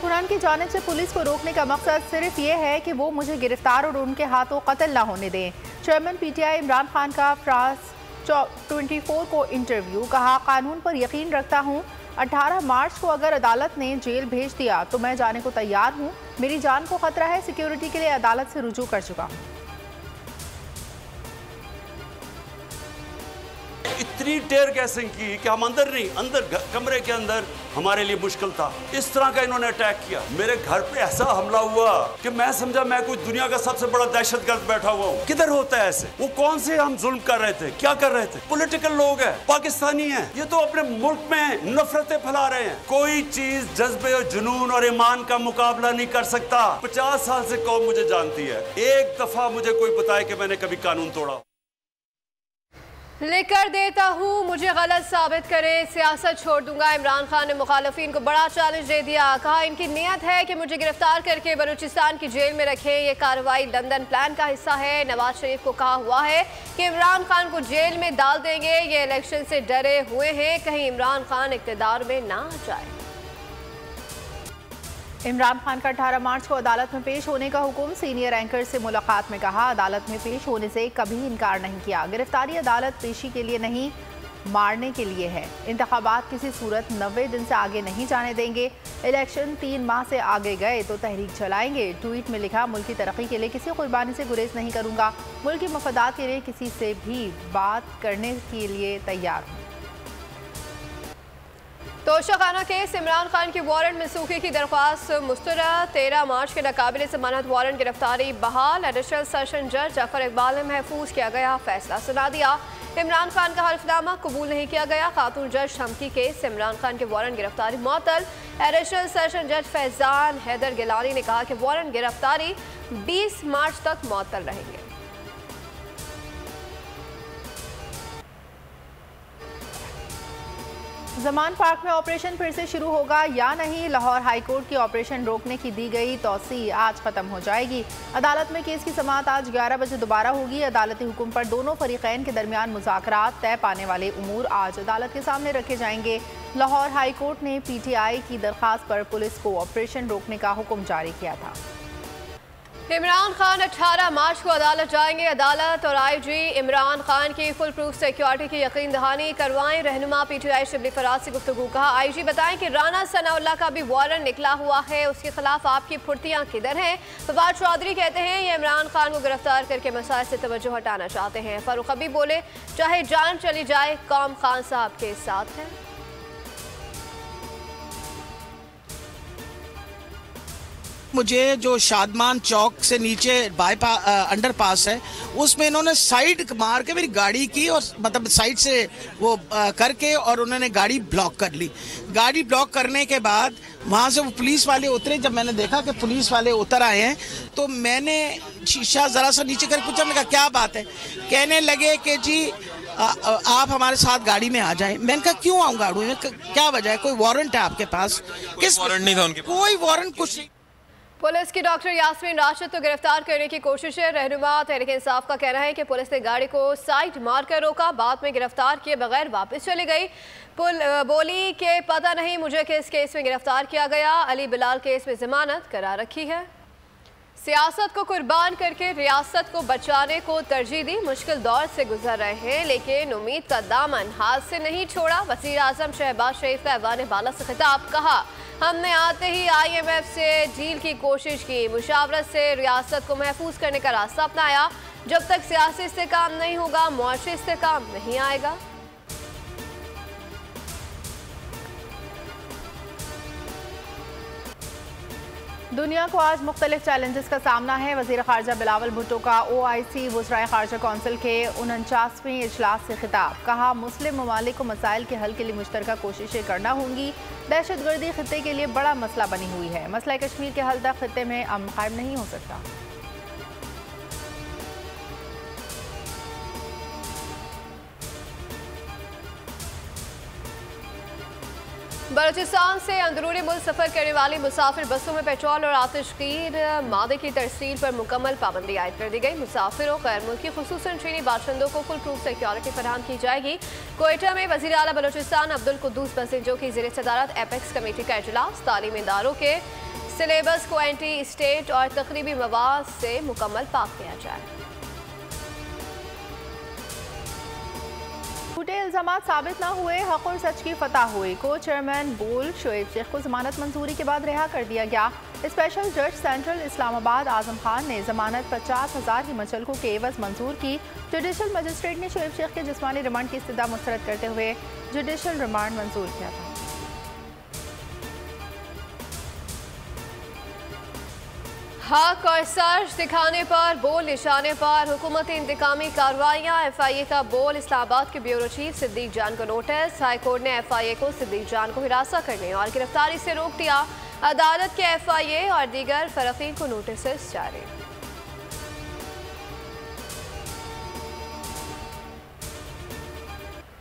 कारकुनान की जानिब से पुलिस को रोकने का मकसद सिर्फ ये है कि वो मुझे गिरफ्तार और उनके हाथों कत्ल ना होने दें। चेयरमैन पीटीआई इमरान खान का फ्रांस 24 को इंटरव्यू। कहा, कानून पर यकीन रखता हूँ। 18 मार्च को अगर अदालत ने जेल भेज दिया तो मैं जाने को तैयार हूँ। मेरी जान को खतरा है। सिक्योरिटी के लिए अदालत से रुजू कर चुका हूँ। इतनी टेयर गैसिंग की कि हम अंदर कमरे के अंदर हमारे लिए मुश्किल था। इस तरह का इन्होंने अटैक किया। मेरे घर पे ऐसा हमला हुआ कि मैं समझा मैं कोई दुनिया का सबसे बड़ा दहशतगर्द बैठा हुआ हूँ। किधर होता है ऐसे? वो कौन से हम जुल्म कर रहे थे, क्या कर रहे थे? पॉलिटिकल लोग हैं, पाकिस्तानी हैं, ये तो अपने मुल्क में नफरतें फैला रहे हैं। कोई चीज जज्बे और जुनून और ईमान का मुकाबला नहीं कर सकता। 50 साल से कौम मुझे जानती है। एक दफा मुझे कोई बताए कि मैंने कभी कानून तोड़ा। लिखकर देता हूँ, मुझे गलत साबित करें, सियासत छोड़ दूंगा। इमरान खान ने मुखालफिन को बड़ा चैलेंज दे दिया। कहा, इनकी नीयत है कि मुझे गिरफ्तार करके बलूचिस्तान की जेल में रखें। ये कार्रवाई लंदन प्लान का हिस्सा है। नवाज शरीफ को कहा हुआ है कि इमरान खान को जेल में डाल देंगे। ये इलेक्शन से डरे हुए हैं, कहीं इमरान खान इक़्तिदार में ना आ जाए। इमरान खान का 18 मार्च को अदालत में पेश होने का हुक्म। सीनियर एंकर से मुलाकात में कहा, अदालत में पेश होने से कभी इनकार नहीं किया। गिरफ्तारी अदालत पेशी के लिए नहीं, मारने के लिए है। इंतखाबात किसी सूरत 90 दिन से आगे नहीं जाने देंगे। इलेक्शन 3 माह से आगे गए तो तहरीक चलाएंगे। ट्वीट में लिखा, मुल्क की तरक्की के लिए किसी कुर्बानी से गुरेज नहीं करूंगा। मुल्क की मफादात के लिए किसी से भी बात करने के लिए तैयार हूँ। तोशाखाना केस, इमरान खान की वारंट मनसूखी की दरख्वास्त मुस्तरद। 13 मार्च के नाकाबिल जमानत वारंट गिरफ्तारी बहाल। एडिशनल सेशन जज जफर इकबाल ने महफूज किया गया फैसला सुना दिया। इमरान खान का हल्फनामा कबूल नहीं किया गया। खातून जज धमकी केस, इमरान खान के वारंट गिरफ्तारी मुअत्तल। एडिशनल सेशन जज फैजान हैदर गिलानी ने कहा कि वारंट गिरफ्तारी 20 मार्च तक मुअत्तल रहेंगे। जमान पार्क में ऑपरेशन फिर से शुरू होगा या नहीं? लाहौर हाईकोर्ट की ऑपरेशन रोकने की दी गई तौसी आज खत्म हो जाएगी। अदालत में केस की समाअत आज 11 बजे दोबारा होगी। अदालती हुक्म पर दोनों फरीकैन के दरमियान मुज़ाकरात, तय पाने वाले उमूर आज अदालत के सामने रखे जाएंगे। लाहौर हाईकोर्ट ने PTI की दरख्वास्त पर पुलिस को ऑपरेशन रोकने का हुक्म जारी किया था। इमरान खान 18 मार्च को अदालत जाएंगे। अदालत और IG इमरान खान की फुल प्रूफ सिक्योरिटी की यकीन दहानी करवाएं। रहनुमा PTI शिबली फराज से गुफ्तगू। कहा, IG बताएं कि राना सनाउल्लाह का भी वारंट निकला हुआ है, उसके खिलाफ आपकी फुर्तियां किधर हैं? फवाद चौधरी कहते हैं ये इमरान खान को गिरफ्तार करके मसाइल से तवज्जो हटाना चाहते हैं। फारूक हबीब बोले, चाहे जान चली जाए कौम खान साहब के साथ है। मुझे जो शादमान चौक से नीचे अंडरपास है उसमें इन्होंने साइड मार के मेरी गाड़ी की और मतलब साइड से वो करके और उन्होंने गाड़ी ब्लॉक कर ली। गाड़ी ब्लॉक करने के बाद वहाँ से वो पुलिस वाले उतरे। जब मैंने देखा कि पुलिस वाले उतर आए हैं तो मैंने शीशा ज़रा सा नीचे कर पूछा, मैंने कहा क्या बात है? कहने लगे कि जी आप हमारे साथ गाड़ी में आ जाएं। मैंने कहा क्यों आऊँ गाड़ी में, क्या वजह है? कोई वारंट है आपके पास? किस वारंट नहीं था उनके पास? कोई वारंट कुछ नहीं। पुलिस की डॉक्टर यास्मीन राशिद को गिरफ्तार करने की कोशिश है। रहनुमा तहरीक इंसाफ का कहना है कि पुलिस ने गाड़ी को साइड मारकर रोका, बाद में गिरफ्तार किए बगैर वापस चली गई। बोली कि पता नहीं मुझे किस केस में गिरफ्तार किया गया। अली बिलाल केस में जमानत करा रखी है। सियासत को कुर्बान करके रियासत को बचाने को तरजीह दी। मुश्किल दौर से गुजर रहे हैं लेकिन उम्मीद का दामन हाथ से नहीं छोड़ा। वज़ीर आज़म शहबाज शरीफ का ऐवान बाला से खिताब। कहा, हमने आते ही IMF से डील की कोशिश की, मुशावरत से रियासत को महफूज करने का रास्ता अपनाया। जब तक सियासी इस्तेकाम नहीं होगा, मुआशी इस्तेकाम नहीं आएगा। दुनिया को आज मुख्तलिफ चैलेंजेस का सामना है। वज़ीर ख़ारजा बिलावल भुट्टो का OIC वज़राए ख़ारजा कौंसिल के 49वें इजलास से खिताब। कहा, मुस्लिम ममालिक को मसाइल के हल के लिए मुश्तरका कोशिशें करना होंगी। दहशतगर्दी खित्ते के लिए बड़ा मसला बनी हुई है। मसला कश्मीर के हल तक खित्ते में अमन कायम नहीं हो सकता। बलूचिस्तान से अंदरूनी मुल्क सफ़र करने वाली मुसाफिर बसों में पेट्रोल और आतिशगीर मादे की तरसील पर मुकम्मल पाबंदी आयद कर दी गई। मुसाफिरों गैर मुल्की खुसूसन चीनी बाशिंदों को फुल प्रूफ सिक्योरिटी फराहम की जाएगी। कोयटा में वज़ीर आला बलूचिस्तान अब्दुल कुद्दूस बसिंजो की ज़ेर सदारत एपेक्स कमेटी का इजलास। तालीमी इदारों के सिलेबस को एंटी स्टेट और तकरीबी मवाद से मुकम्मल पाक किया जाए। झूठे इल्जामात साबित न हुए, हक और सच की फतह हुई। को चेयरमैन बोल शोएब शेख को जमानत मंजूरी के बाद रिहा कर दिया गया। स्पेशल जज सेंट्रल इस्लामाबाद आजम खान ने जमानत 50,000 की मचलकों के एवज मंजूर की। जुडिशल मजिस्ट्रेट ने शोएब शेख के जिस्मानी रिमांड की इस्तदा मुस्तरद करते हुए जुडिशल रिमांड मंजूर किया था। हक और सच दिखाने पर, बोल निशाने पर हुकूमती इंतकामी कार्रवाइयाँ। FIA का बोल, इस्लामाबाद के ब्यूरो चीफ सिद्दीक जान को नोटिस। हाईकोर्ट ने FIA को सिद्दीक जान को हिरासत करने और गिरफ्तारी से रोक दिया। अदालत के FIA और दीगर फरकीन को नोटिस जारी।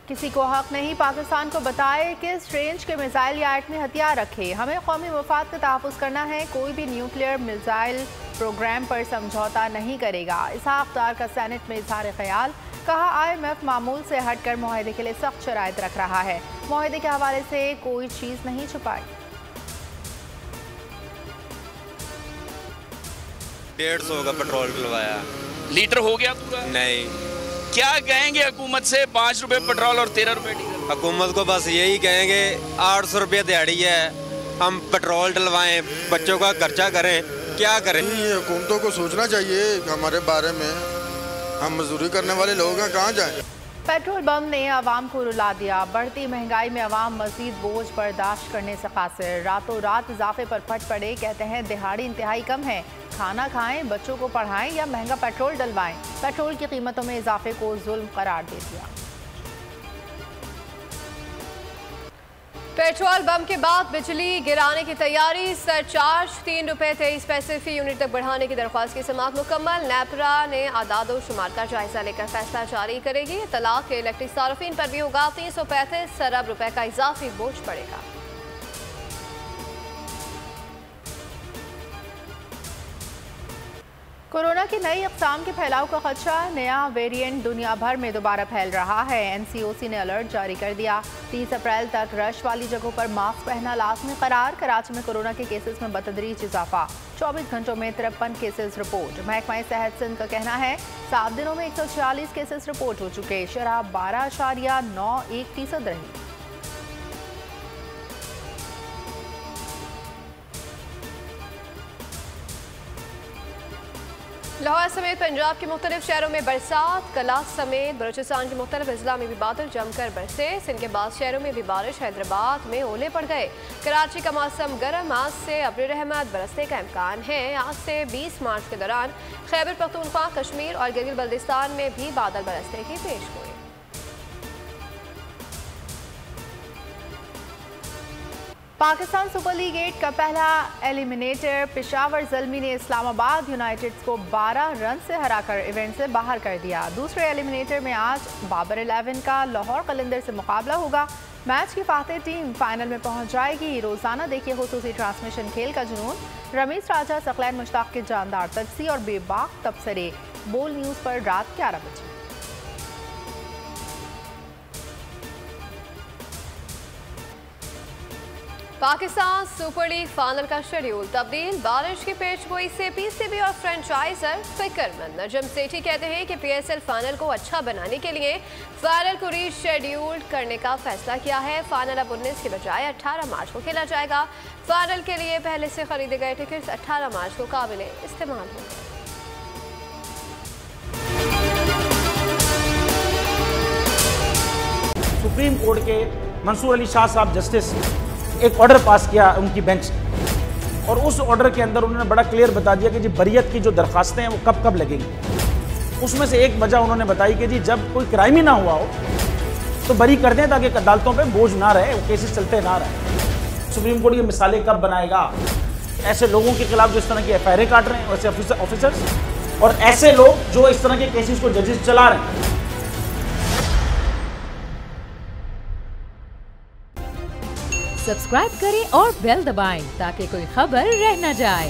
किसी को हक नहीं पाकिस्तान को बताए किस रेंज के मिसाइल या एटमी हथियार रखे। हमें कौमी मफाद का तहफ़्फ़ुज़ करना है। कोई भी न्यूक्लियर मिसाइल प्रोग्राम पर समझौता नहीं करेगा। इसहाक़ डार का सेनेट में इज़हार ख्याल। कहा IMF मामूल से हटकर मुआहदे के लिए सख्त शराइत रख रहा है। मुआहदे के हवाले से कोई चीज़ नहीं छुपाई। 150 का पेट्रोल डलवाया, लीटर हो गया पूरा? नहीं। क्या कहेंगे हुकूमत से? 5 रुपए पेट्रोल और 13 रुपए डीजल। हुकूमत को बस यही कहेंगे 800 रुपये दिहाड़ी है, हम पेट्रोल डलवाएं, बच्चों का खर्चा करें, क्या करें? हुकूमतों को सोचना चाहिए हमारे बारे में। हम मजदूरी करने वाले लोग हैं, कहाँ जाएं? पेट्रोल बम ने आवाम को रुला दिया। बढ़ती महंगाई में आवाम मजीद बोझ बर्दाश्त करने से कासिर। रातों रात इजाफे पर फट पड़े। कहते हैं दिहाड़ी इंतहाई कम है, खाना खाएं, बच्चों को पढ़ाएं या महंगा पेट्रोल डलवाएं। पेट्रोल की कीमतों में इजाफे को जुल्म करार दे दिया। पेट्रोल बम के बाद बिजली गिराने की तैयारी। सरचार्ज 3 रुपये 23 पैसे फी यूनिट तक बढ़ाने की दरख्वास्त की समाअत मुकम्मल। नेपरा ने आदादो शुमार का जायजा लेकर फैसला जारी करेगी। तलाक के इलेक्ट्रिक सार्फिन पर भी होगा 335 अरब रुपए का इजाफी बोझ पड़ेगा। कोरोना की नई अक़साम के फैलाव का खदशा। नया वेरिएंट दुनिया भर में दोबारा फैल रहा है। NCOC ने अलर्ट जारी कर दिया। 30 अप्रैल तक रश वाली जगहों पर मास्क पहनना लाजमी करार। कराची में कोरोना के केसेस में बतदरीज इजाफा। 24 घंटों में 53 केसेस रिपोर्ट। महकमा सेहत सिंध का कहना है 7 दिनों में 146 केसेस रिपोर्ट हो चुके। शरह 12.91% रही। लाहौर समेत पंजाब के मुख्तलिफ शहरों में बरसात। कलास समेत बलूचिस्तान के मुख्तलिफ अजला में भी बादल जमकर बरसे। सिंध के बाद शहरों में भी बारिश। हैदराबाद में ओले पड़ गए। कराची का मौसम गर्म। आज से अब्र रहमत बरसने का इम्कान है। आज से 20 मार्च के दौरान खैबर पख्तूनख्वा, कश्मीर और गिलगित बल्तिस्तान में भी बादल बरसने की पेशगोई। पाकिस्तान सुपर लीग 8 का पहला एलिमिनेटर पेशावर ज़ल्मी ने इस्लामाबाद यूनाइटेड को 12 रन से हराकर इवेंट से बाहर कर दिया। दूसरे एलिमिनेटर में आज बाबर 11 का लाहौर कलंदर से मुकाबला होगा। मैच की फातेह टीम फाइनल में पहुंच जाएगी। रोजाना देखिए खुसूसी ट्रांसमिशन खेल का जुनून। रमीज राजा, सकलैन मुश्ताक के जानदार तजज़िये और बेबाक तबसरे बोल न्यूज़ पर रात 11 बजे। पाकिस्तान सुपर लीग फाइनल का शेड्यूल तब्दील। बारिश की पेशगोई से PCB और फ्रेंचाइजर फिक्रमंद। नजम सेठी कहते हैं कि PSL फाइनल को अच्छा बनाने के लिए फाइनल को रीशेड्यूल करने का फैसला किया है। फाइनल अब 19 के बजाय 18 मार्च को खेला जाएगा। फाइनल के लिए पहले से खरीदे गए टिकट्स 18 मार्च को काबिले इस्तेमाल होंगे। सुप्रीम कोर्ट के मंसूर अली शाह साहब जस्टिस एक ऑर्डर पास किया उनकी बेंच, और उस ऑर्डर के अंदर उन्होंने बड़ा क्लियर बता दिया कि जी बरियत की जो दरखास्तें हैं वो कब कब लगेंगी। उसमें से एक वजह उन्होंने बताई कि जी जब कोई क्राइम ही ना हुआ हो तो बरी कर दें ताकि अदालतों पे बोझ ना रहे, वो केसेस चलते ना रहे। सुप्रीम कोर्ट की मिसालें कब बनाएगा? ऐसे लोगों के खिलाफ जो इस तरह की FIR काट रहे हैं, वैसे ऑफिसर्स, और ऐसे लोग जो इस तरह के केसेस को जजेस चला रहे हैं। सब्सक्राइब करें और बेल दबाएं ताकि कोई खबर रह न जाए।